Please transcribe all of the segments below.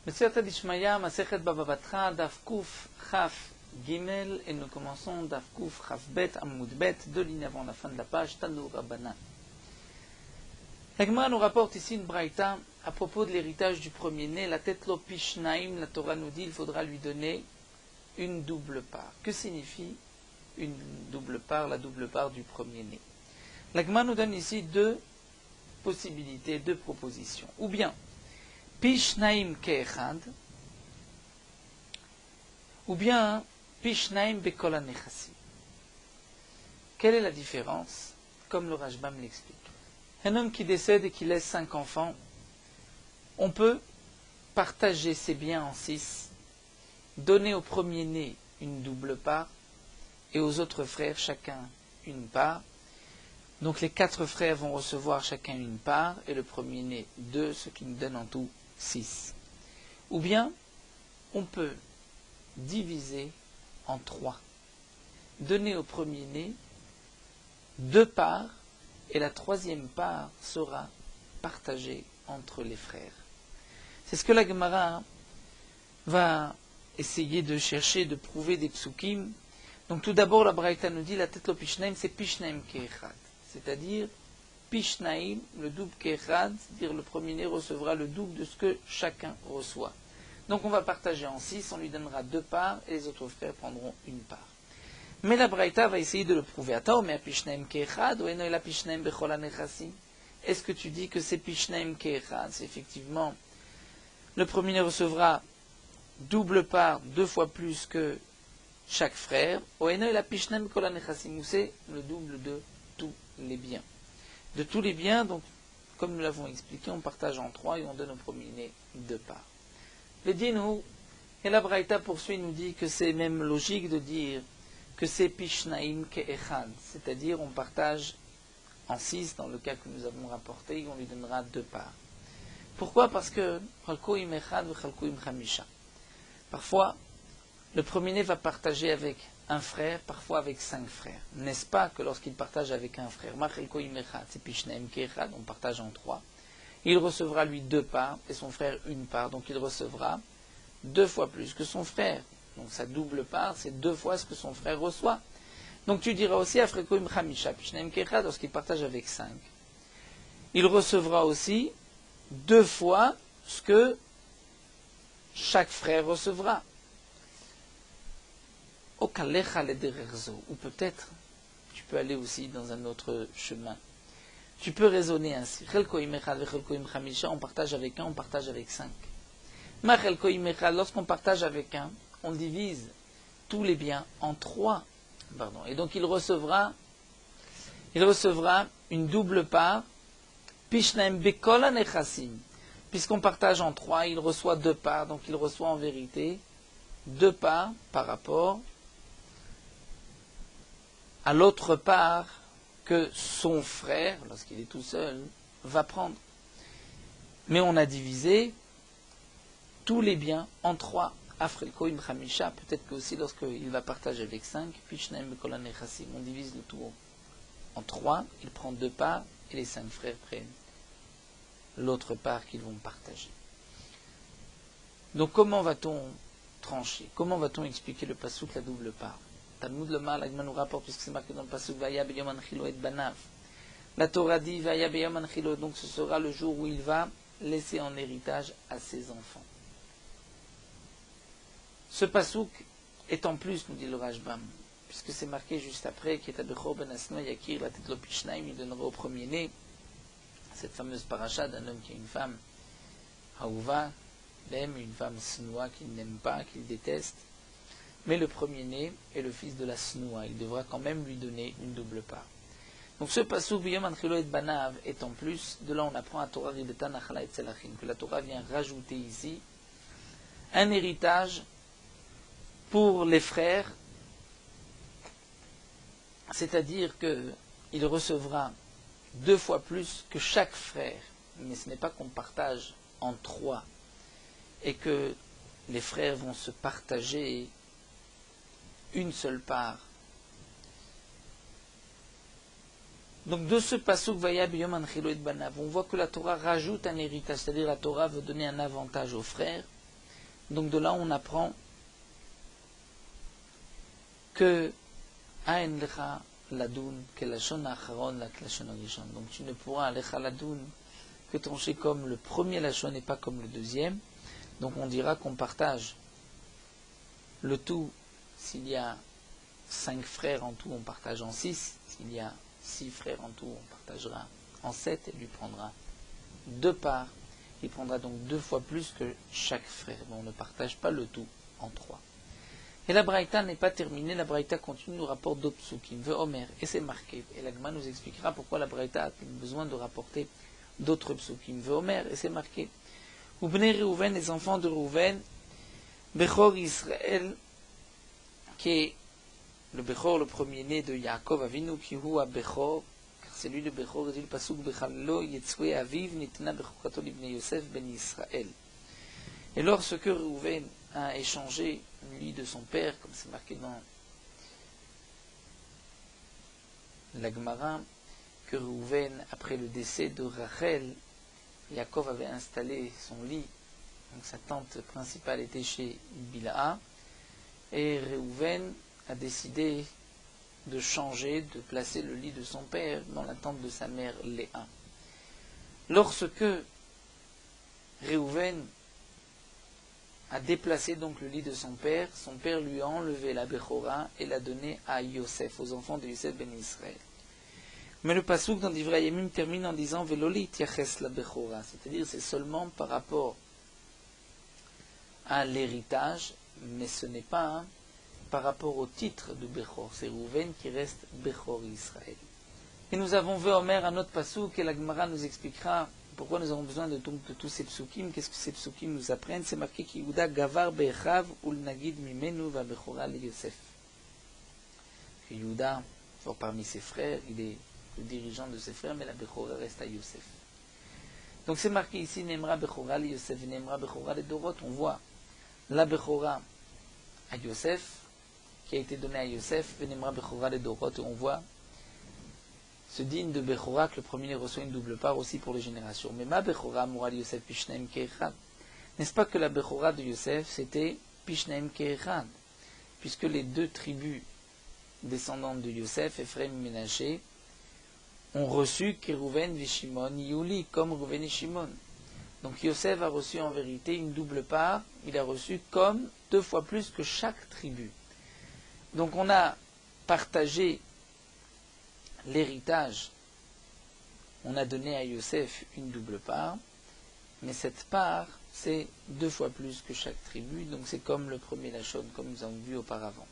Meseret Dishmaya, Masechet Baba Batra, Daf Kuf Chaf Gimel, et nous commençons Daf Kuf Chaf Bet, Amoud Bet, deux lignes avant la fin de la page, Tanu Rabbana. La Gemara nous rapporte ici une braïta à propos de l'héritage du premier-né, la tête lo pishnaim, la Torah nous dit il faudra lui donner une double part. Que signifie une double part, la double part du premier-né? La Gemara nous donne ici deux possibilités, deux propositions. Ou bien, Pishnaim ke'echad, ou bien Pishnaim bekol hanechassim. Quelle est la différence? Comme le Rashbam l'explique. Un homme qui décède et qui laisse 5 enfants, on peut partager ses biens en 6, donner au premier-né une double part et aux autres frères chacun une part. Donc les 4 frères vont recevoir chacun une part et le premier-né 2, ce qui nous donne en tout 6. Ou bien, on peut diviser en 3. Donner au premier-né 2 parts et la 3e part sera partagée entre les frères. C'est ce que la Gemara va essayer de chercher, de prouver des psukim. Donc tout d'abord, la Braïta nous dit la tête lo pishnaim, c'est pishnaim ke'echad. C'est-à-dire, pishnaim, le double ke'echad, c'est-à-dire le premier-né recevra le double de ce que chacun reçoit. Donc on va partager en 6, on lui donnera 2 parts et les autres frères prendront une part. Mais la Braïta va essayer de le prouver. Est-ce que tu dis que c'est pishnaim ke'echad? C'est effectivement, le premier recevra double part 2 fois plus que chaque frère. Ou c'est le double de tous les biens. De tous les biens, donc, comme nous l'avons expliqué, on partage en 3 et on donne au premier-né 2 parts. Le dinou, et la Braïta poursuit, nous dit que c'est même logique de dire que c'est pishnaim ke'echad, c'est-à-dire on partage en 6 dans le cas que nous avons rapporté et on lui donnera 2 parts. Pourquoi? Parce que chalkoim echad v'chalkoim chamisha. Parfois, le premier-né va partager avec un frère, parfois avec 5 frères. N'est-ce pas que lorsqu'il partage avec un frère, ma chalkoim echad, c'est pishnaim ke'echad, on partage en 3. Il recevra lui 2 parts et son frère une part, donc il recevra 2 fois plus que son frère. Donc sa double part, c'est 2 fois ce que son frère reçoit. Donc tu diras aussi, Afrekoim Chamisha, Pishnaim Ke'echad, lorsqu'il partage avec 5. Il recevra aussi 2 fois ce que chaque frère recevra. Okalecha ledererzo, ou peut-être, tu peux aller aussi dans un autre chemin. Tu peux raisonner ainsi. Chelkoim Echad vechelkoim Chamisha, on partage avec 1, on partage avec 5. Ma Chelkoim Echad, lorsqu'on partage avec 1, on divise tous les biens en 3. Et donc il recevra une double part, Pishnaim bekol hanechassim. Puisqu'on partage en 3, il reçoit 2 parts, donc il reçoit en vérité 2 parts par rapport à l'autre part que son frère, lorsqu'il est tout seul, va prendre. Mais on a divisé tous les biens en 3. Afrelkoim Chamisha, peut-être que aussi lorsqu'il va partager avec 5, Pishnaim bekol hanechassim, on divise le tout en 3, il prend 2 parts et les 5 frères prennent l'autre part qu'ils vont partager. Donc comment va-t-on trancher? Comment va-t-on expliquer le pasuk, la double part? Talmud Lomar, la Gemara nous rapporte, puisque c'est marqué dans le pasuk, Vaya beyom anchilo et banav. La Torah dit, Vaya beyom anchilo, donc ce sera le jour où il va laisser en héritage à ses enfants. Ce pasouk est en plus, nous dit le Rashbam, puisque c'est marqué juste après, qui est à Bechor ben Asno Yakir, la tête lo pishnaim, il donnera au premier-né, cette fameuse paracha d'un homme qui a une femme, Haouva, l'aime, une femme Snoua qu'il n'aime pas, qu'il déteste, mais le premier-né est le fils de la Snoua, il devra quand même lui donner une double part. Donc ce pasouk, Biyom Anchilo et Banav, est en plus, de là on apprend à Torah Ribetan Achala et Tzelachim, que la Torah vient rajouter ici un héritage pour les frères, c'est-à-dire qu'il recevra 2 fois plus que chaque frère, mais ce n'est pas qu'on partage en 3 et que les frères vont se partager une seule part. Donc de ce pasuk Vaya biyom anchilo et banav, on voit que la Torah rajoute un héritage, c'est-à-dire la Torah veut donner un avantage aux frères Donc de là, on apprend que Ain lecha ladun que lashon acharon la lashon rishon. Donc tu ne pourras lecha ladun que trancher comme le premier lashon et pas comme le deuxième. Donc on dira qu'on partage le tout. S'il y a 5 frères en tout, on partage en 6. S'il y a 6 frères en tout, on partagera en 7 et lui prendra 2 parts. Il prendra donc 2 fois plus que chaque frère. Mais on ne partage pas le tout en 3. Et la Braïta n'est pas terminée, la Braïta continue, nous rapporte d'autres psukim, ve Omer, et c'est marqué. Et l'Agma nous expliquera pourquoi la Braïta a besoin de rapporter d'autres psukim, ve Omer, et c'est marqué. Ubnei Reuven, les enfants de Reuven, Bechor Israël, qui est le Bechor, le premier-né de Yaakov Avinu, qui hu a Bechor, car c'est lui le Bechor, dit le pasuk Bechallo, Yetzwe Aviv, Nitna Bechorato Libnei Yosef ben Israël. Et lorsque Reuven a échangé lui de son père, comme c'est marqué dans la Gemara, que Reuven, après le décès de Rachel, Yaakov avait installé son lit, donc sa tente principale était chez Bilha, et Reuven a décidé de changer, de placer le lit de son père dans la tente de sa mère Léa. Lorsque Reuven a déplacé donc le lit de son père lui a enlevé la Bechora et l'a donné à Yosef, aux enfants de Yosef ben Israël. Mais le pasuk dans Divrei Yamim termine en disant Veloli tiaches la Bechora, c'est-à-dire c'est seulement par rapport à l'héritage, mais ce n'est pas par rapport au titre de Bechor, c'est Reuven qui reste Bechor Israël. Et nous avons vu Omer un autre pasuk et la Gemara nous expliquera pourquoi nous avons besoin de tous ces psukim. Qu'est-ce que ces psukim nous apprennent? C'est marqué qu'Yehuda gavar be'echav ul nagid mimenu va bechora le Yosef. Que Yehuda, fort parmi ses frères, il est le dirigeant de ses frères, mais la bechora reste à Yosef. Donc c'est marqué ici Nemra bechora le Yosef, Nemra bechora le Dorot. On voit la bechora à Yosef, qui a été donnée à Yosef, Nemra bechora le Dorot, et on voit ce digne de Bechora que le premier reçoit une double part aussi pour les générations. Mais ma Bechora, Moral Yosef Pishnaim Keechad. N'est-ce pas que la Bechora de Yosef, c'était Pishnaim Keechad, puisque les 2 tribus descendantes de Yosef, Ephraim et Ménaché, ont reçu Kérouven, Vishimon, Yuli, comme Rouven et Shimon. Donc Yosef a reçu en vérité une double part, il a reçu comme 2 fois plus que chaque tribu. Donc on a partagé l'héritage, on a donné à Yosef une double part, mais cette part, c'est 2 fois plus que chaque tribu, donc c'est comme le premier Lachon, comme nous avons vu auparavant.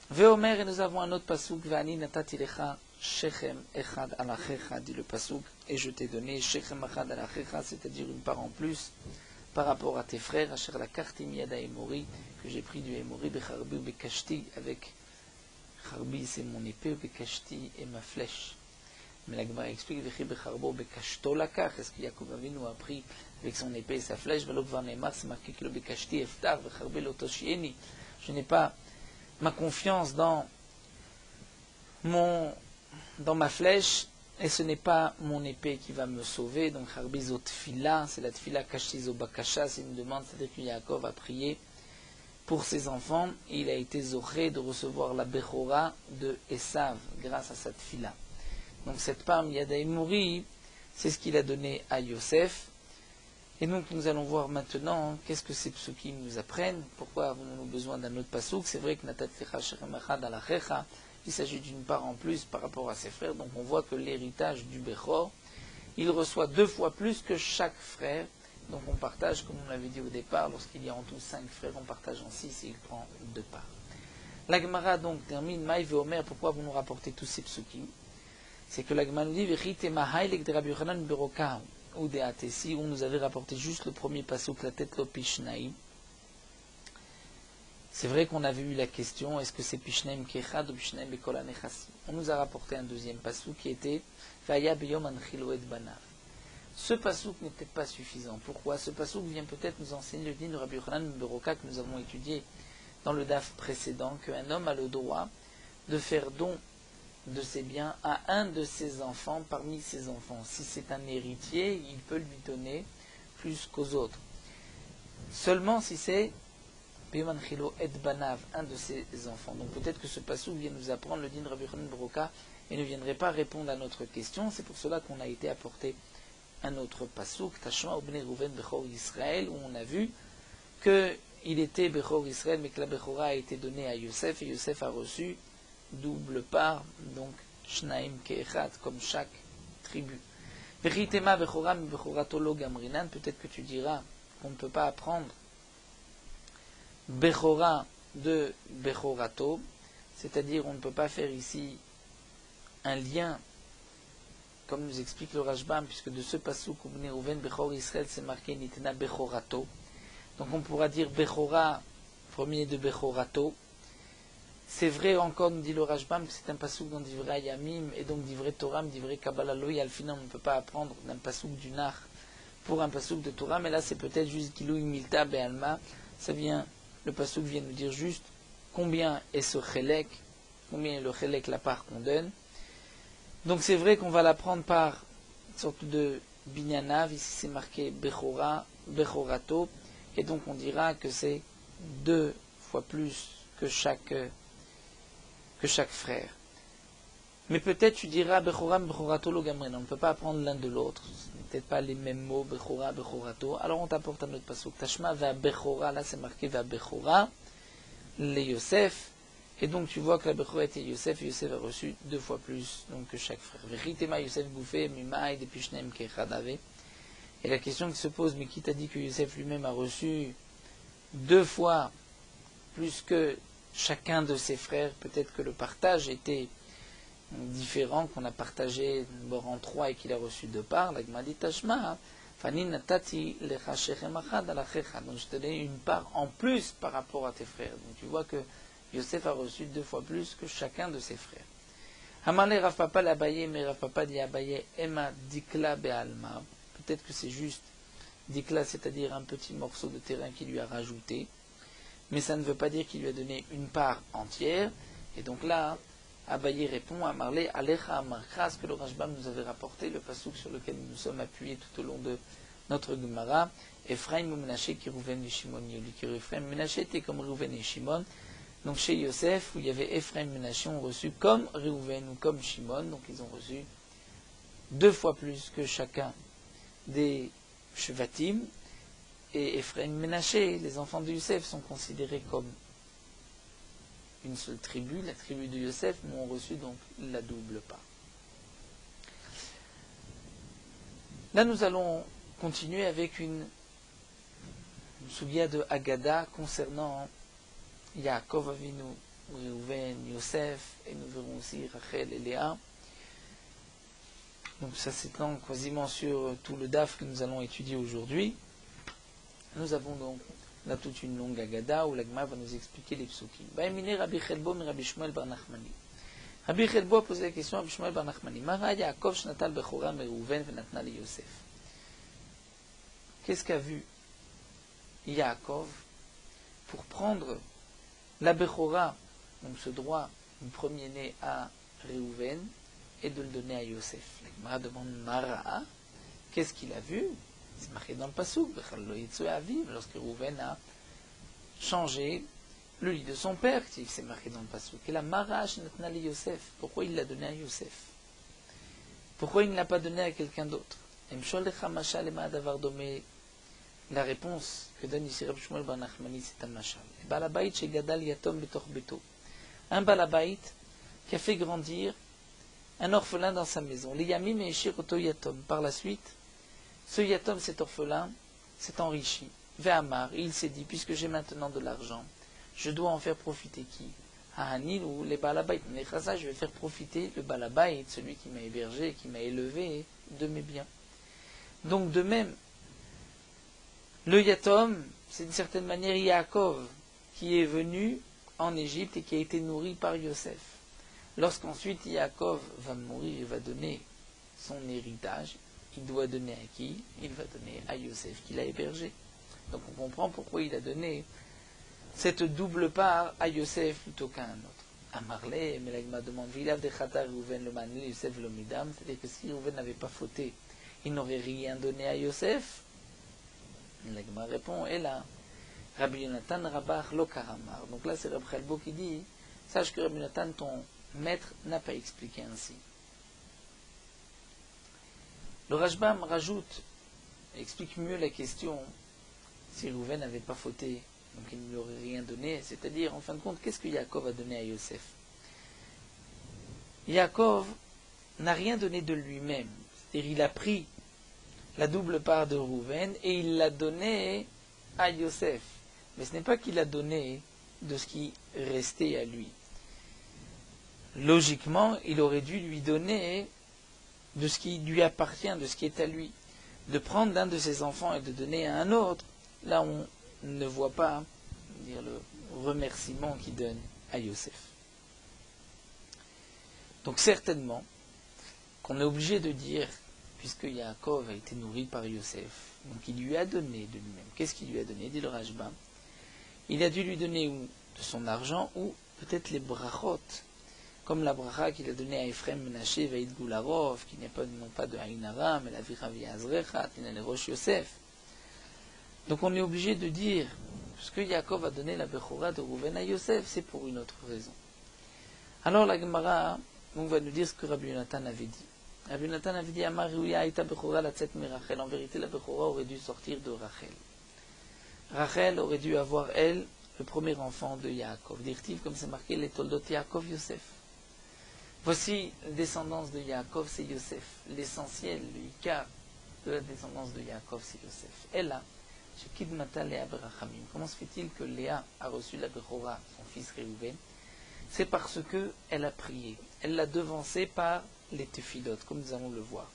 Veomer, et nous avons un autre pasuk, Vani natati lecha shechem echad alachecha, dit le pasuk, et je t'ai donné shechem echad alachecha, c'est-à-dire une part en plus par rapport à tes frères, asher la kartim yada emori, que j'ai pris du emori, becharbi ou bekashti, avec Charbi, c'est mon épée, Bekashti est ma flèche. Mais la Gemara explique, Vechi Becharbo Bekashto lakach, est-ce que Yaakov Avinu a pris avec son épée et sa flèche, Velo Kvar Neymar, c'est marqué que le Bekashti Eftar, Vecharbi Lotoshieni. Je n'ai pas ma confiance dans ma flèche, et ce n'est pas mon épée qui va me sauver. Donc Charbi Zotfila, c'est la Tfila Kashti Zobakasha, c'est une demande, c'est-à-dire que Yaakov a prié pour ses enfants, et il a été zoré de recevoir la Bechora de Esav, grâce à cette fila. Donc cette part Yada Emori, c'est ce qu'il a donné à Yosef. Et donc nous allons voir maintenant qu'est-ce que ces psukim nous apprennent, pourquoi avons-nous besoin d'un autre pasuk. C'est vrai que Natat Lecha Shechem Echad Alachecha, il s'agit d'une part en plus par rapport à ses frères, donc on voit que l'héritage du Bechor, il reçoit 2 fois plus que chaque frère. Donc on partage, comme on l'avait dit au départ, lorsqu'il y a en tout 5 frères, on partage en 6 et il prend 2 parts. La Gemara donc termine, Maï ve Omer, pourquoi vous nous rapportez tous ces psukim? C'est que la Gemara nous dit, Vechite mahailek de Rabbi Yochanan beroka, ou de Atesi, où on nous avait rapporté juste le premier pasuk, la tête l'opishnaï. C'est vrai qu'on avait eu la question, est-ce que c'est Pishnaim Kechad ou Pishnaim Bekola Nechassim? On nous a rapporté un deuxième pasuk qui était, Vaya beyom anchilo et banav. Ce pasuk n'est peut-être pas suffisant. Pourquoi? Ce pasuk vient peut-être nous enseigner le din de Rabbi Yochanan Beroka que nous avons étudié dans le daf précédent, qu'un homme a le droit de faire don de ses biens à un de ses enfants parmi ses enfants. Si c'est un héritier, il peut lui donner plus qu'aux autres. Seulement si c'est Bimanchilo et Banav, un de ses enfants. Donc peut-être que ce passou vient nous apprendre le din Rabbi Yochanan Broka et ne viendrait pas répondre à notre question. C'est pour cela qu'on a été apporté un autre passouk, Tashma Obne Rouven Bechor Israël, où on a vu qu'il était Bechor Israël, mais que la Bechora a été donnée à Yosef, et Yosef a reçu double part, donc Shnaim Keechat, comme chaque tribu. Vechitema Bechora mi Bechorato lo Gamrinan, peut-être que tu diras qu'on ne peut pas apprendre Bechora de Bechorato, c'est-à-dire on ne peut pas faire ici un lien, comme nous explique le Rashbam, puisque de ce passouk Obne Rouven Bechor Israël c'est marqué Nitna Bechorato. Donc on pourra dire Bechora, premier de Bechorato. C'est vrai encore, nous dit le Rashbam, que c'est un passouk dans Divrei Yamim, et donc Divrei Torah, Divrei Kabbalah Loï, Alfinan, on ne peut pas apprendre d'un passouk du Nar pour un passouk de Torah, mais là c'est peut-être juste Gilouï Milta Be'alma, ça vient, le passouk vient nous dire juste combien est ce Chelek, combien est le Chelek, la part qu'on donne. Donc c'est vrai qu'on va l'apprendre par une sorte de Binyanav, ici c'est marqué Bechora, Bechorato, et donc on dira que c'est 2 fois plus que chaque frère. Mais peut-être tu diras Bechoram, Bechorato, Logamren, on ne peut pas apprendre l'un de l'autre, ce n'est peut-être pas les mêmes mots, Bechora, Bechorato, alors on t'apporte un autre passouk, Tashma va Bechora, là c'est marqué va Bechora, les Yosef, et donc tu vois que la Bechora était Yosef, et Yosef a reçu 2 fois plus donc, que chaque frère. Vechitema Yosef Gouffé, Mimaï, Depishnem, Kechadave. Et la question qui se pose, mais qui t'a dit que Yosef lui-même a reçu 2 fois plus que chacun de ses frères? Peut-être que le partage était différent, qu'on a partagé d'abord en 3 et qu'il a reçu 2 parts. La Gemara dit Tashma, Fani natati lecha shechem achad alachecha. Donc je te donne une part en plus par rapport à tes frères. Donc tu vois que Yosef a reçu 2 fois plus que chacun de ses frères. Hamale Rav Papa l'Abaye, mais Rav Papa dit Abaye, Emma dikla be'alma. Peut-être que c'est juste dikla, c'est-à-dire un petit morceau de terrain qu'il lui a rajouté. Mais ça ne veut pas dire qu'il lui a donné une part entière. Et donc là, Abaye répond à Marley, Alecha Amarkra, ce que le Rashbam nous avait rapporté, le passouk sur lequel nous nous sommes appuyés tout au long de notre Gemara. Ephraim ou Menaché qui Rouven et Shimon, Ephraim Menaché était comme Rouven et Shimon. Donc chez Yosef, où il y avait Ephraim et Menaché, ont reçu comme Reuven ou comme Shimon, donc ils ont reçu 2 fois plus que chacun des Shevatim. Et Ephraim et Menaché, les enfants de Yosef, sont considérés comme une seule tribu, la tribu de Yosef, mais ont reçu donc la double part. Là, nous allons continuer avec une sougya de Haggadah concernant Yaakov Avinu, Reuven, Yosef, et nous verrons aussi Rachel et Léa. Donc ça s'étend quasiment sur tout le daf que nous allons étudier aujourd'hui. Nous avons donc là toute une longue Haggadah où l'Agma va nous expliquer les psukim. Ba'emine Rabbi Chelbo mi Rabbi Shmuel bar Nachmani. Rabbi Chelbo a posé la question à Rabbi Shmuel bar Nachmani. Mara Yaakov shnatal bechora me Reuven venatna li Yosef. Qu'est-ce qu'a vu Yaakov pour prendre la bechora, donc ce droit du premier-né à Reuven, et de le donner à Yosef? L'Agma demande Mara, qu'est-ce qu'il a vu? C'est marqué dans le passouk, lorsque Reuven a changé le lit de son père, c'est marqué dans le passouk. Et la marash natna li Yosef, pourquoi il l'a donné à Yosef? Pourquoi il ne l'a pas donné à quelqu'un d'autre? La réponse que donne ici Rabbi Shmuel bar Nachmani, c'est un mashal. Balabait chez Gadal Yatom betor beto. Un balabait qui a fait grandir un orphelin dans sa maison. Les yamim et Eshiroto Yatom. Par la suite, ce Yatom, cet orphelin, s'est enrichi. Ve'amar, il s'est dit, puisque j'ai maintenant de l'argent, je dois en faire profiter qui? Hahanil ou les balabait. Je vais faire profiter le balabait, celui qui m'a hébergé, qui m'a élevé, de mes biens. Donc de même, le Yatom, c'est d'une certaine manière Yaakov, qui est venu en Égypte et qui a été nourri par Yosef. Lorsqu'ensuite Yaakov va mourir et va donner son héritage, il doit donner à qui? Il va donner à Yosef qui l'a hébergé. Donc on comprend pourquoi il a donné cette double part à Yosef plutôt qu'à un autre. À Marley, mais l'Agma demande Vilav de Chata Reuven le Manil Yosef le Midam, c'est-à-dire que si Reuven n'avait pas fauté, il n'aurait rien donné à Yosef. La Gemara répond, et là, Rabbi Yonatan Rabach lo karamar. Donc là, c'est Rabbi Chalbo qui dit, sache que Rabbi Yonatan, ton maître, n'a pas expliqué ainsi. Le Rashbam rajoute, explique mieux la question, si Rouven n'avait pas fauté, donc il ne lui aurait rien donné, c'est-à-dire, en fin de compte, qu'est-ce que Yaakov a donné à Yosef? Yaakov n'a rien donné de lui-même, c'est-à-dire il a pris la double part de Rouven et il l'a donné à Yosef. Mais ce n'est pas qu'il a donné de ce qui restait à lui. Logiquement, il aurait dû lui donner de ce qui lui appartient, de ce qui est à lui. De prendre d'un de ses enfants et de donner à un autre, là on ne voit pas dire, le remerciement qu'il donne à Yosef. Donc certainement qu'on est obligé de dire, puisque Yaakov a été nourri par Yosef, donc il lui a donné de lui-même. Qu'est-ce qu'il lui a donné? Dit le Rashbam. Il a dû lui donner ou de son argent ou peut-être les brachot, comme la bracha qu'il a donnée à Ephraim Menaché Vaïd Goularov, qui n'est pas non pas de Haïnara, mais la Viravi Azrecha, Tinane Rosh Yosef. Donc on est obligé de dire, parce que Yaakov a donné la Bechora de Rouven à Yosef, c'est pour une autre raison. Alors la Gemara va nous dire ce que Rabbi Yonatan avait dit. Rabbi Yonatan avait dit, Amar Rouya Aïta Bechora la Tzet Mirachel. En vérité, la Bechora aurait dû sortir de Rachel. Rachel aurait dû avoir, elle, le premier enfant de Yaakov. Dirtiv, comme c'est marqué, les Toldot Yaakov Yosef. Voici la descendance de Yaakov, c'est Yosef. L'essentiel, le Ikar de la descendance de Yaakov, c'est Yosef. Et là, Shekidmata Léa Berachamim. Comment se fait-il que Léa a reçu la Bechora, son fils Réhouven? C'est parce que elle a prié. Elle l'a devancé par les téphilotes, comme nous allons le voir.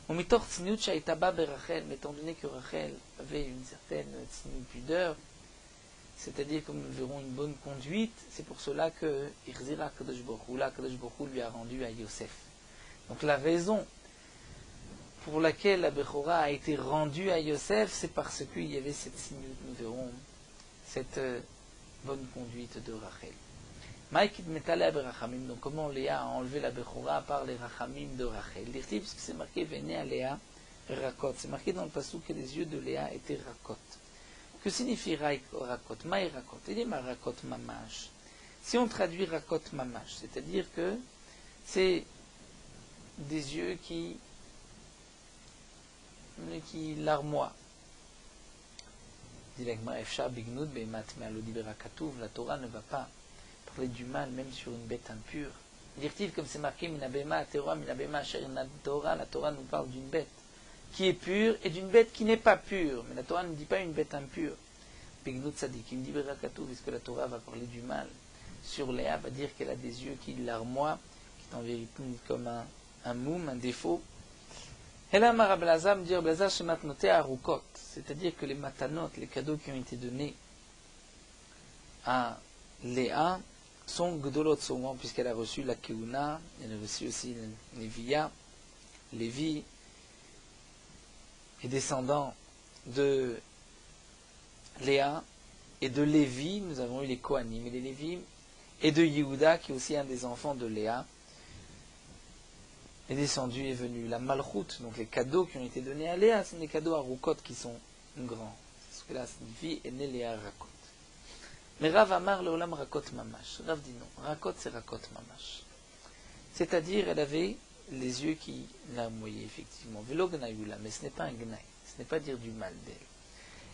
Mais étant donné que Rachel avait une certaine pudeur, c'est-à-dire, comme nous verrons, une bonne conduite, c'est pour cela que Irzira Kadosh Baruch lui a rendu à Yosef. Donc la raison pour laquelle la Bechora a été rendue à Yosef, c'est parce qu'il y avait cette signute, nous verrons, cette bonne conduite de Rachel. Donc comment Léa a enlevé la Bechora par les Rachamim de Rachel? Dirti, puisque c'est marqué Véné à Léa Rakot. C'est marqué dans le passou que les yeux de Léa étaient Rakot. Que signifie Rakot? Maï Rakot. Il dit ma Rakot Mamash. Si on traduit Rakot Mamash, c'est-à-dire que c'est des yeux qui larmoient. La Torah ne va pas parler du mal même sur une bête impure. Dire-t-il comme c'est marqué Minabema Terora Minabema Torah, la Torah nous parle d'une bête qui est pure et d'une bête qui n'est pas pure. Mais la Torah ne dit pas une bête impure. Bignut Sadikim dit Berakatou, puisque la Torah va parler du mal sur Léa, va dire qu'elle a des yeux qui larmoient, qui est en vérité comme un moum, un défaut. C'est-à-dire que les matanot, les cadeaux qui ont été donnés à Léa, sont gdolot souvent, puisqu'elle a reçu la keuna, elle a reçu aussi Lévia, Lévi, et descendant de Léa, et de Lévi, nous avons eu les Kohanim et les Lévi, et de Yehuda, qui est aussi un des enfants de Léa, est descendu, est venu. La Malchut, donc les cadeaux qui ont été donnés à Léa, sont des cadeaux à Rukot qui sont grands. C'est ce que là signifie, et né Léa Rakot. Mais Rav Amar Leolam Rakot Mamash. Rav dit non, Rakot c'est Rakot Mamash. C'est-à-dire, elle avait les yeux qui larmoyaient, effectivement. Velo Gnayula, mais ce n'est pas un Gnay, ce n'est pas dire du mal d'elle.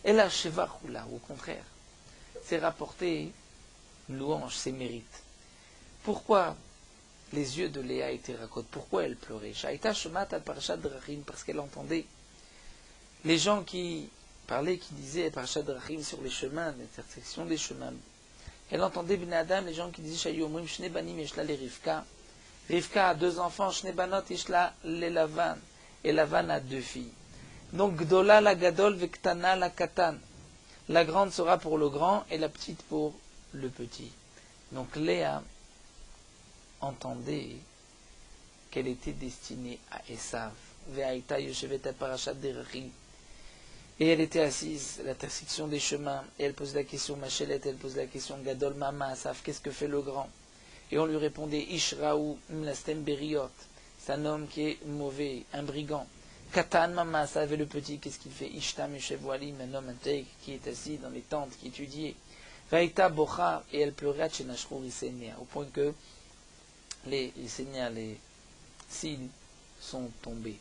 Elle a Shevachula, au contraire, c'est rapporter une louange, ses mérites. Pourquoi les yeux de Léa étaient Rakot? Pourquoi elle pleurait? Shaïta Shemat al Parashat Drachim, parce qu'elle entendait les gens qui parlaient, qui disaient Parashat Drachim sur les chemins, l'intersection des chemins. Elle entendait Ben Adam, les gens qui disaient Shayu Omrim Shne Banim Yeshla le Rivka. Rivka a 2 enfants, Shne Banot Yeshla le Lavan. Et Lavan a 2 filles. Donc Gdola la Gadol Vektana la Katan. La grande sera pour le grand et la petite pour le petit. Donc Léa entendait qu'elle était destinée à Esav. Ve'aïta Yoshevet al Parashat Derachim. Et elle était assise à l'intersection des chemins, et elle pose la question, Machelet, elle pose la question, Gadol Mama Asaf, qu'est-ce que fait le grand? Et on lui répondait, Ishraou Mlastem Beriot, c'est un homme qui est mauvais, un brigand. Katan Mama, ça avait le petit, qu'est-ce qu'il fait? Ishtam Yeshevoalim, un homme intègre qui est assis dans les tentes, qui étudiait. Vaïta Bocha, et elle pleurait à Chenashrour Isénia, au point que les cils sont tombés.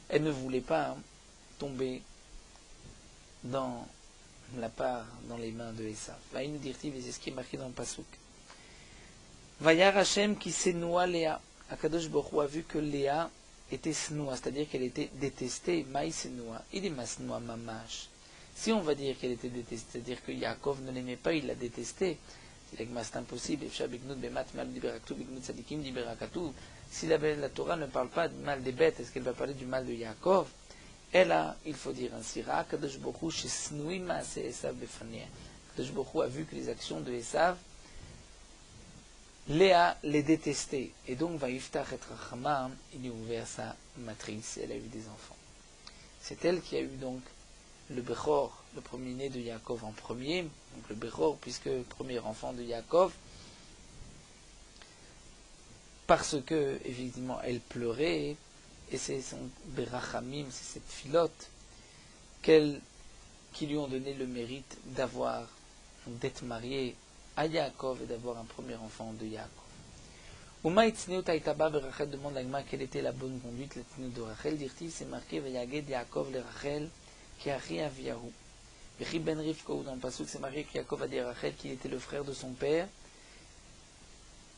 Elle ne voulait pas tomber dans la part, dans les mains de Esav. Vaïnu dirtiv, et c'est ce qui est marqué dans le Pasuk. Vayar Hashem qui s'énoua Léa. Akadosh Baruch Hu a vu que Léa était snoua, c'est-à-dire qu'elle était détestée. Maï snoua, il est masnoua mamash. Si on va dire qu'elle était détestée, c'est-à-dire que Yaakov ne l'aimait pas, il l'a détestée. C'est impossible. Si la Torah ne parle pas du mal des bêtes, est-ce qu'elle va parler du mal de Yaakov? Et là, il faut dire ainsi. Akadosh Baruch Hu shesnoui maase Esav befania. Akadosh Baruch Hu a vu que les actions de Esav, Léa les détestait. Et donc, Vaïftach et Rachama, il lui a ouvert sa matrice et elle a eu des enfants. C'est elle qui a eu donc le Bechor, le premier-né de Yaakov en premier, donc le Bechor, puisque premier enfant de Yaakov, parce que, effectivement, elle pleurait, et c'est son Berachamim, c'est cette filote, qui lui ont donné le mérite d'être mariée à Yaakov et d'avoir un premier enfant de Yaakov. Uma itzniut aitaba berachel demande à Gma quelle était la bonne conduite, la tzniut de Rachel, dirtiv, c'est marqué Vayaged Yaakov le Rachel, qui a ri Aviyahu. Vechi ben Rivka, dans le Pasuk, c'est marqué que Yaakov a dit à Rachel qu'il était le frère de son père,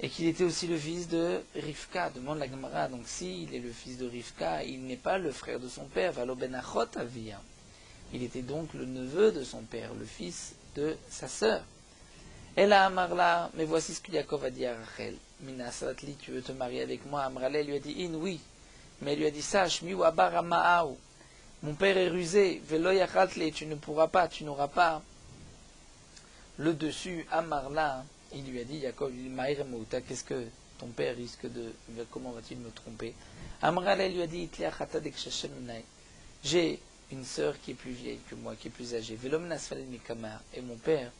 et qu'il était aussi le fils de Rivka, demande la Gemara. Donc s'il est le fils de Rivka, il n'est pas le frère de son père, Valo ben Achot Avia. Il était donc le neveu de son père, le fils de sa sœur. Elle a Amarla, mais voici ce que Yaakov a dit à Rachel. Mina Salatli, tu veux te marier avec moi? Amrala lui a dit In, oui. Mais elle lui a dit Sache, mi wabar ma'au. Mon père est rusé, velo yachatli, tu ne pourras pas, tu n'auras pas le dessus. Amarla, il lui a dit, Yaakov, Maïr Mouta, qu'est-ce que ton père risque de. Comment va-t-il me tromper? Amrala lui a dit j'ai une sœur qui est plus vieille que moi, qui est plus âgée. Velom nasfalel mikamar, et mon père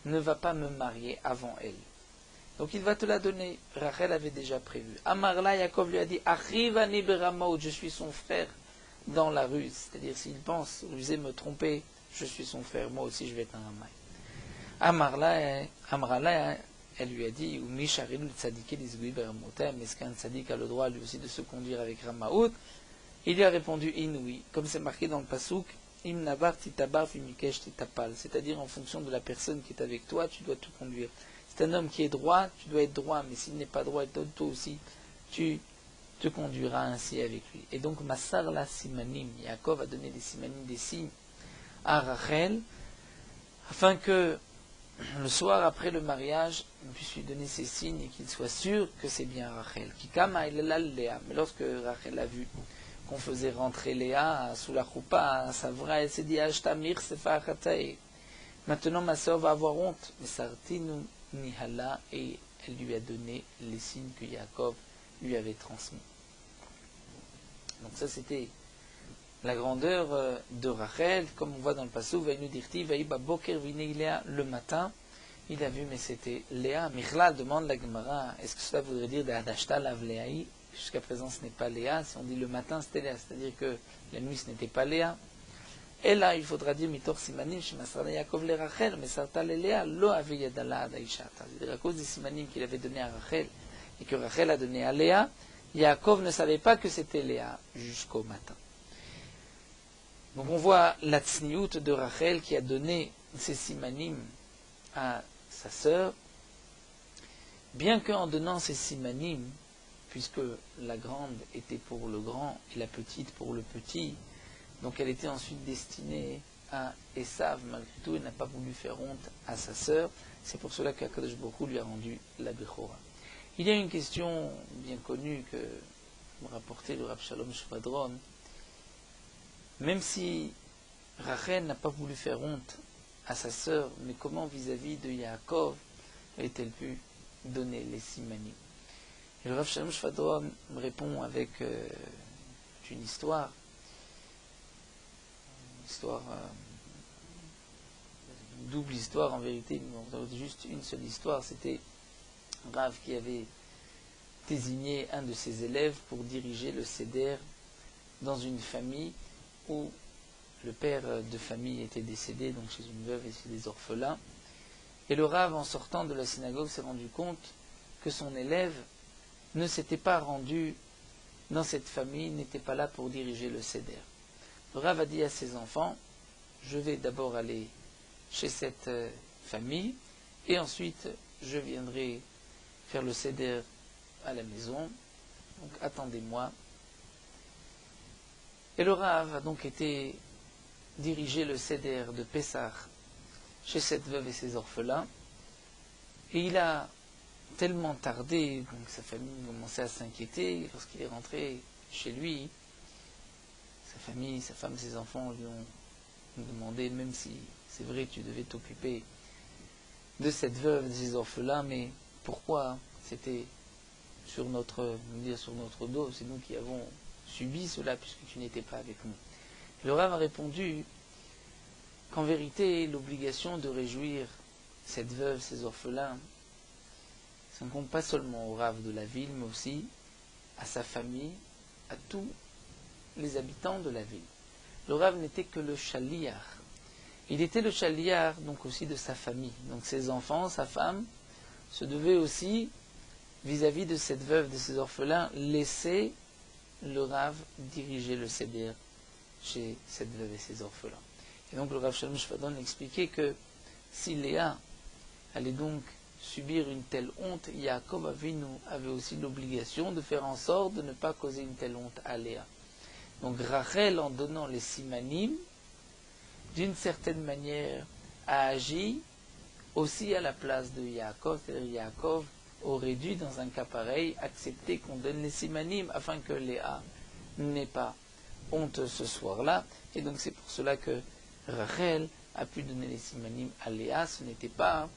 ne va pas me marier avant elle. Donc il va te la donner. Rachel avait déjà prévu. Amarla, Yaakov lui a dit Arrivani beramaout, je suis son frère dans la ruse. C'est-à-dire, s'il pense ruser, me tromper, je suis son frère, moi aussi je vais être un ramaï. Amrala, elle lui a dit mais est-ce qu'un tzaddik a le droit lui aussi de se conduire avec Ramaout? Il lui a répondu Inouï, comme c'est marqué dans le Pasuk, Im navar titabar fimikesh titapal, c'est-à-dire en fonction de la personne qui est avec toi, tu dois te conduire. C'est un homme qui est droit, tu dois être droit, mais s'il n'est pas droit, toi aussi, tu te conduiras ainsi avec lui. Et donc, Masar la simanim, Yaakov a donné des simanim, des signes à Rachel, afin que le soir après le mariage, on puisse lui donner ces signes et qu'il soit sûr que c'est bien Rachel. Kikama Léa. Mais lorsque Rachel a vu qu'on faisait rentrer Léa sous la choupa, Savra, elle s'est dit Ashtamir Sefachatay. Maintenant ma sœur va avoir honte. Mais Sartinu Nihala, et elle lui a donné les signes que Yaakov lui avait transmis. Donc ça c'était la grandeur de Rachel, comme on voit dans le passage, le matin, il a vu, mais c'était Léa. Michla demande la Gemara, est-ce que cela voudrait dire d'Adashta lav Léaï? Jusqu'à présent, ce n'est pas Léa. Si on dit le matin, c'était Léa, c'est-à-dire que la nuit, ce n'était pas Léa. Et là, il faudra dire Mitor Simanim, Shemasarna Yaakov le Rachel, mais Sarta le Léa, lo ave yadala adaishata. C'est-à-dire à cause des Simanim qu'il avait donné à Rachel et que Rachel a donné à Léa, Yaakov ne savait pas que c'était Léa jusqu'au matin. Donc on voit la tsniout de Rachel qui a donné ses simanim à sa sœur, bien qu'en donnant ses simanim, puisque la grande était pour le grand et la petite pour le petit, donc elle était ensuite destinée à Esav, malgré tout, elle n'a pas voulu faire honte à sa sœur, c'est pour cela qu'Akadosh Baruch Hu lui a rendu la Bechora. Il y a une question bien connue que me rapportait le Rav Shalom Shvadron. Même si Rachel n'a pas voulu faire honte à sa sœur, mais comment vis-à-vis de Yaakov a-t-elle pu donner les simanim? Et le Rav Shalom Shvadron me répond avec une histoire, une double histoire en vérité, juste une seule histoire. C'était Rav qui avait désigné un de ses élèves pour diriger le seder dans une famille où le père de famille était décédé, donc chez une veuve et chez des orphelins. Et le Rav, en sortant de la synagogue, s'est rendu compte que son élève ne s'était pas rendu dans cette famille, n'était pas là pour diriger le Seder. Le Rav a dit à ses enfants, je vais d'abord aller chez cette famille, et ensuite je viendrai faire le Seder à la maison, donc attendez-moi. Et le Rav a donc été diriger le Seder de Pessah chez cette veuve et ses orphelins, et il a tellement tardé, donc sa famille commençait à s'inquiéter. Lorsqu'il est rentré chez lui, sa famille, sa femme, ses enfants lui ont demandé, même si c'est vrai tu devais t'occuper de cette veuve, de ses orphelins, mais pourquoi c'était sur notre dos, c'est nous qui avons subi cela puisque tu n'étais pas avec nous. Et le Rav a répondu qu'en vérité, l'obligation de réjouir cette veuve, ces orphelins, ça ne compte pas seulement au Rav de la ville, mais aussi à sa famille, à tous les habitants de la ville. Le Rav n'était que le chaliar. Il était le chaliar, donc aussi de sa famille. Donc ses enfants, sa femme, se devaient aussi, vis-à-vis de cette veuve, de ces orphelins, laisser le Rav diriger le Seder chez cette veuve et ses orphelins. Et donc le Rav Shalom Shfadon expliquait que si Léa allait donc subir une telle honte, Yaakov Avinu avait aussi l'obligation de faire en sorte de ne pas causer une telle honte à Léa. Donc Rachel, en donnant les simanim, d'une certaine manière, a agi aussi à la place de Yaakov. C'est-à-dire Yaakov aurait dû, dans un cas pareil, accepter qu'on donne les simanim afin que Léa n'ait pas honte ce soir-là. Et donc c'est pour cela que Rachel a pu donner les simanim à Léa. Ce n'était pas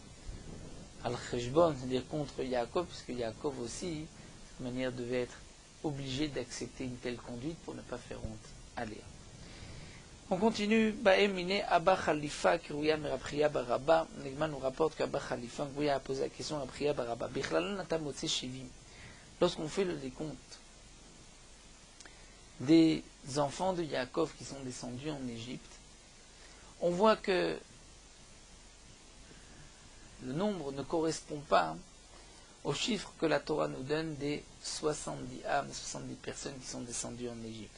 al-Kheshbon, c'est-à-dire contre Yaakov, puisque Yaakov aussi, de cette manière, devait être obligé d'accepter une telle conduite pour ne pas faire honte à Léa. On continue. Baemine Abba Khalifa Kirouya Merabria Baraba. Negman nous rapporte qu'Abba Khalifa a posé la question à Abria Baraba. Bichlalan Natamotse Shivim. Lorsqu'on fait le décompte des enfants de Yaakov qui sont descendus en Égypte, on voit que le nombre ne correspond pas au chiffre que la Torah nous donne des 70 âmes, 70 personnes qui sont descendues en Égypte.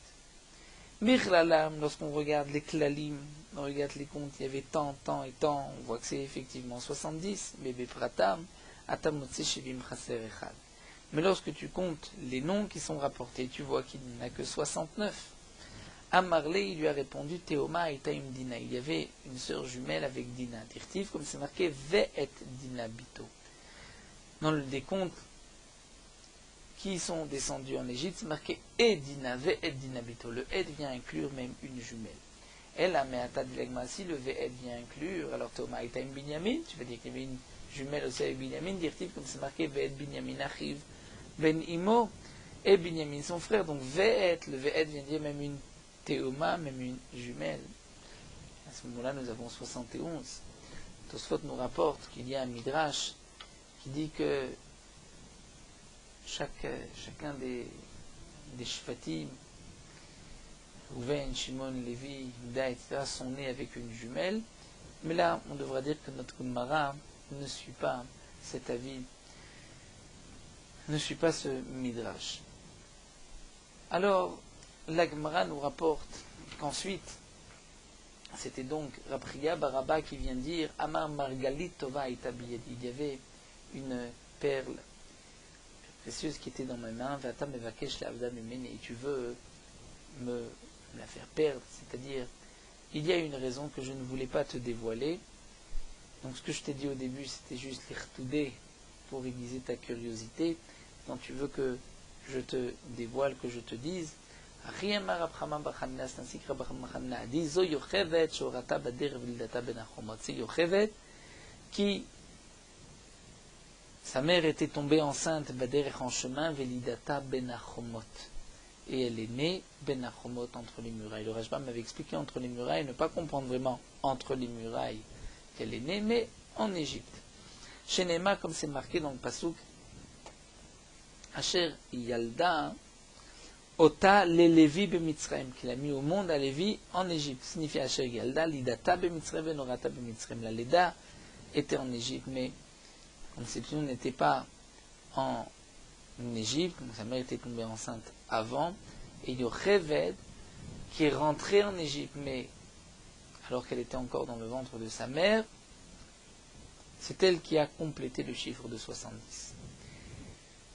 Bichlalam, lorsqu'on regarde les klalim, on regarde les comptes, il y avait tant, tant et tant, on voit que c'est effectivement 70, bébé pratam, atamotse shivim chaser echad. Mais lorsque tu comptes les noms qui sont rapportés, tu vois qu'il n'y en a que 69. Amarlé, il lui a répondu, Théoma et Taïm Dina. Il y avait une sœur jumelle avec Dina. Dirtif, comme c'est marqué, Ve et Dina Bito. Dans le décompte, qui sont descendus en Égypte, c'est marqué Edina, Ve et Dina Bito. Le Ed vient inclure même une jumelle. Elle a meata dilegma, si le Ve et vient inclure, alors Théoma et Taïm Binyamin, tu veux dire qu'il y avait une jumelle aussi avec Binyamin, dirtif, comme c'est marqué Ve et Binyamin Achiv, Ben Imo, et Binyamin son frère. Donc Ve et, le Ve et vient dire même une Théoma, même une jumelle. À ce moment-là, nous avons 71. Tosfot nous rapporte qu'il y a un midrash qui dit que chacun des Shvatim, Rouven, Shimon, Lévi, Juda, etc., sont nés avec une jumelle. Mais là, on devra dire que notre Gemara ne suit pas cet avis, ne suit pas ce midrash. Alors, la Gemara nous rapporte qu'ensuite, c'était donc Rabria Baraba qui vient dire Amar Margalit Tova Itabiyadi. Il y avait une perle précieuse qui était dans ma main, Vata Mevakesh Lavda Memene, et tu veux me la faire perdre, c'est-à-dire, il y a une raison que je ne voulais pas te dévoiler. Donc ce que je t'ai dit au début, c'était juste l'irtoudé pour aiguiser ta curiosité. Donc tu veux que je te dévoile, que je te dise. Rien Marabhama Bachanna, c'est ainsi que Rabachama a dit Zo Yochevet, Shorata Bader Vildata Benachomot. C'est Yochevet qui, sa mère était tombée enceinte, Bader en chemin, Velidata Benachomot. Et elle est née Benachomot, entre les murailles. Le Rajbam m'avait expliqué entre les murailles, ne pas comprendre vraiment entre les murailles qu'elle est née, mais en Égypte. Chez Nema, comme c'est marqué dans le Pasuk, Asher Yalda, Ota le Lévi b'Mitzrayim, qu'il a mis au monde à Lévi en Égypte. Signifie Asher Yalda, Lidata b'Mitzrayim, Venorata b'Mitzrayim. La Leda était en Égypte, mais conception n'était pas en Égypte, donc sa mère était tombée enceinte avant, et Yocheved, qui est rentrée en Égypte, mais alors qu'elle était encore dans le ventre de sa mère, c'est elle qui a complété le chiffre de 70.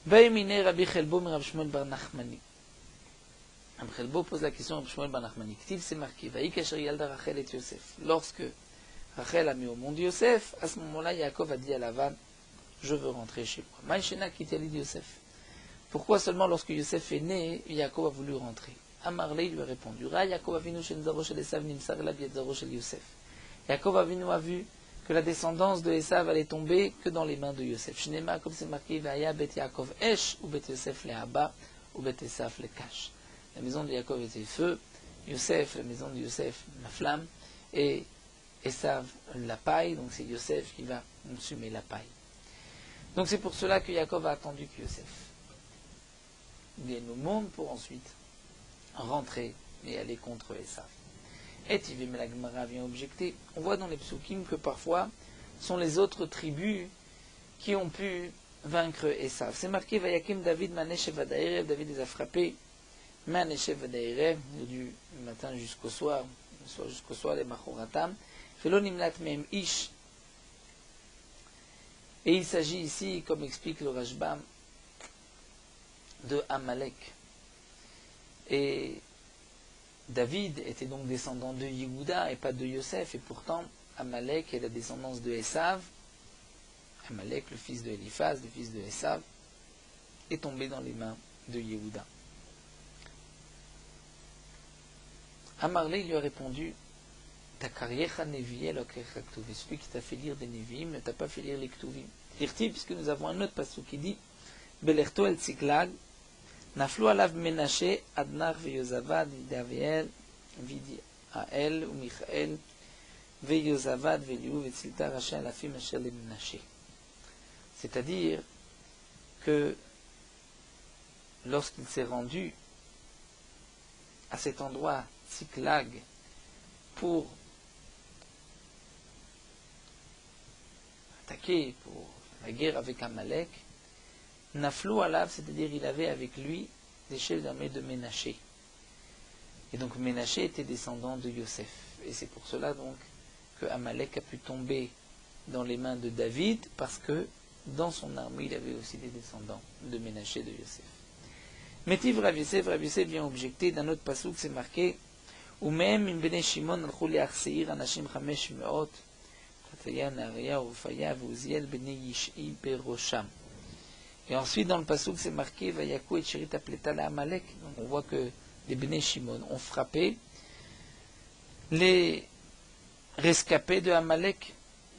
Vaïmine Rabbi Chelbo mi Rabbi Shmuel bar Nachmani. Rabbi Chelbo pose la question à Rabbi Shmuel bar Nachmani. K'tiv c'est marqué, Vaïk asher yalda Rachel et Yosef. Lorsque Rachel a mis au monde Yosef, à ce moment-là, Yaakov a dit à Lavan, je veux rentrer chez moi. Maïshena kitali Yosef. Pourquoi seulement lorsque Yosef est né, Yaakov a voulu rentrer? Amarlei lui a répondu, Ra Yaakov avinu shen zaro shel Esav nimsar la biet zaro shel Yosef. Yaakov avinu a vu que la descendance de Esav allait tomber que dans les mains de Yosef. Shnema, comme c'est marqué, Vaya bet Yaakov esh, ou bet Yosef le haba, ou bet Esav le cache. La maison de Yaakov était feu, Yosef, la maison de Yosef, la flamme, et Esav la paille, donc c'est Yosef qui va consumer la paille. Donc c'est pour cela que Yaakov a attendu que Yosef vienne au monde pour ensuite rentrer et aller contre Esav. Et Tivim la Gemara vient objecter. On voit dans les psukim que parfois sont les autres tribus qui ont pu vaincre Esav. C'est marqué Vayakim David Maneshev Vadaerev. David les a frappés Maneshev Vadaerev du matin jusqu'au soir, les Machoratam. Felo Nimlat Mem Ish. Et il s'agit ici, comme explique le Rashbam, de Amalek. Et David était donc descendant de Yehuda et pas de Yosef, et pourtant Amalek est la descendance de Esav. Amalek, le fils de Eliphaz, le fils de Esav, est tombé dans les mains de Yehuda. Amarlé lui a répondu, celui qui t'a fait lire des Nevi'im ne t'a pas fait lire les Ktuvim. Dirti, puisque nous avons un autre passage qui dit Belerto el Tsiklag, Naflu alav Menashe, Adnar veyozavad, Vidaviel, Vidiael, ou Michael, veyozavad, Veliou, Vetzilta, Racha, Alafim, Asher le Menashe. C'est-à-dire que lorsqu'il s'est rendu à cet endroit Tsiklag pour attaquer, pour la guerre avec Amalek, Naflou alav, c'est-à-dire il avait avec lui des chefs d'armée de Ménaché. Et donc Ménaché était descendant de Yosef. Et c'est pour cela donc que Amalek a pu tomber dans les mains de David, parce que dans son armée il avait aussi des descendants de Ménaché de Yosef. Métiv Rav Yosef vient objecter d'un autre passouk, c'est marqué ומהם עם בני שמעון הלכו ליח שעיר אנשים 500 חטיה נהריה ורפיה ועוזיאל בני ישעי בראשם. Et ensuite dans le passouk c'est marqué Vayaku et Chirit Apleta la Amalek. Donc on voit que les Bnei Shimon ont frappé les rescapés de Amalek.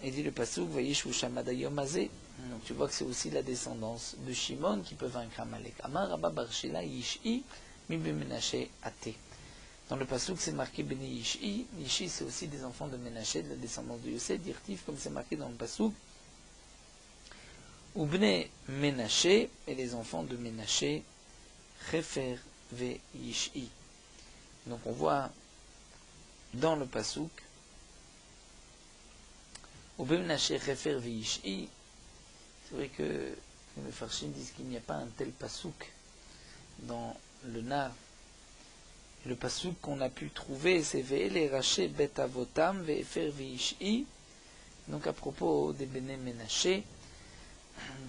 Et dit le passouk Vayishu Shamadayom Azeh. Donc tu vois que c'est aussi la descendance de Shimon qui peut vaincre Amalek. Amar Rabba Barshila Yish'i mi Bemenaché Até. Dans le passouk, c'est marqué Beni Yish'i. Yish'i, c'est aussi des enfants de Ménaché, de la descendance de Yosef, d'Irtif, comme c'est marqué dans le passouk. Ou Bnei Ménaché, et les enfants de Ménaché, Chefer ve Yish'i. Donc on voit dans le passouk, ou Ménaché, Chefer ve Yish'i. C'est vrai que les Farshim disent qu'il n'y a pas un tel passouk dans le Nar. Le passouk qu'on a pu trouver, c'est Ve'ele Raché Bet Avotam Ve'efer Ve'ish'i. Donc à propos des Bnei Ménaché,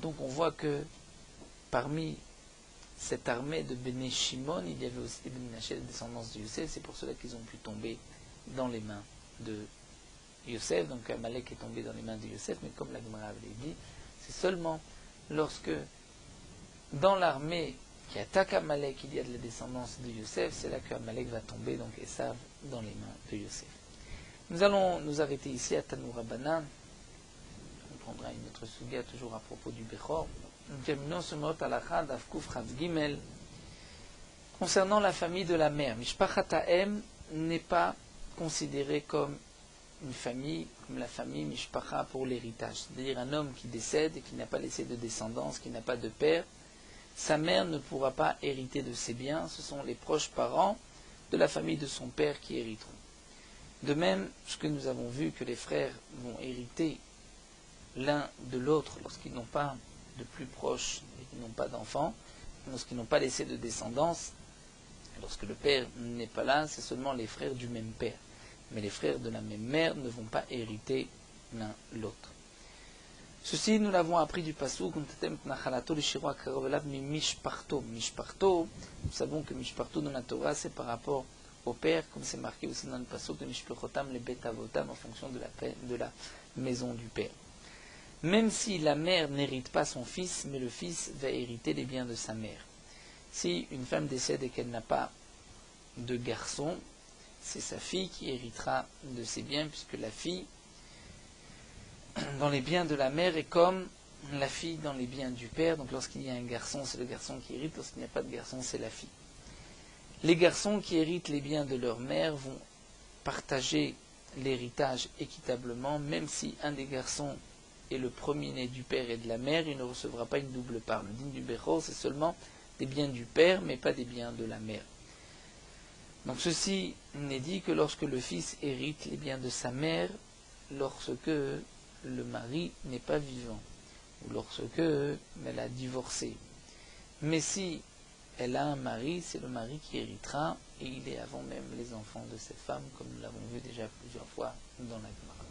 donc on voit que parmi cette armée de Bnei Shimon, il y avait aussi des Bnei Ménaché, la descendance de Yosef. C'est pour cela qu'ils ont pu tomber dans les mains de Yosef. Donc Amalek est tombé dans les mains de Yosef, mais comme la Gemara avait dit, c'est seulement lorsque dans l'armée qui attaque Amalek, il y a de la descendance de Yosef, c'est là que Amalek va tomber, donc Esav, dans les mains de Yosef. Nous allons nous arrêter ici à Tanoura Banan. On prendra une autre suga toujours à propos du Bechor. Nous terminons ce mot à la Chad, Afkouf Chav Gimel. Concernant la famille de la mère, Mishpachat Ha'em n'est pas considéré comme une famille, comme la famille Mishpacha pour l'héritage. C'est-à-dire un homme qui décède et qui n'a pas laissé de descendance, qui n'a pas de père, sa mère ne pourra pas hériter de ses biens, ce sont les proches parents de la famille de son père qui hériteront. De même, ce que nous avons vu que les frères vont hériter l'un de l'autre lorsqu'ils n'ont pas de plus proches et qu'ils n'ont pas d'enfants, lorsqu'ils n'ont pas laissé de descendance, lorsque le père n'est pas là, c'est seulement les frères du même père. Mais les frères de la même mère ne vont pas hériter l'un l'autre. Ceci, nous l'avons appris du pasuk, Mishparto. Mishparto, nous savons que Mishparto dans la Torah, c'est par rapport au père, comme c'est marqué aussi dans le pasuk de Mishpechotam, les Betavotam, en fonction de la maison du père. Même si la mère n'hérite pas son fils, mais le fils va hériter les biens de sa mère. Si une femme décède et qu'elle n'a pas de garçon, c'est sa fille qui héritera de ses biens, puisque la fille, dans les biens de la mère, est comme la fille dans les biens du père. Donc lorsqu'il y a un garçon, c'est le garçon qui hérite, lorsqu'il n'y a pas de garçon, c'est la fille. Les garçons qui héritent les biens de leur mère vont partager l'héritage équitablement, même si un des garçons est le premier-né du père et de la mère, il ne recevra pas une double part. Le din du Bechor, c'est seulement des biens du père, mais pas des biens de la mère. Donc ceci n'est dit que lorsque le fils hérite les biens de sa mère, lorsque le mari n'est pas vivant, ou lorsque elle a divorcé. Mais si elle a un mari, c'est le mari qui héritera, et il est avant même les enfants de cette femme, comme nous l'avons vu déjà plusieurs fois dans la Gemara.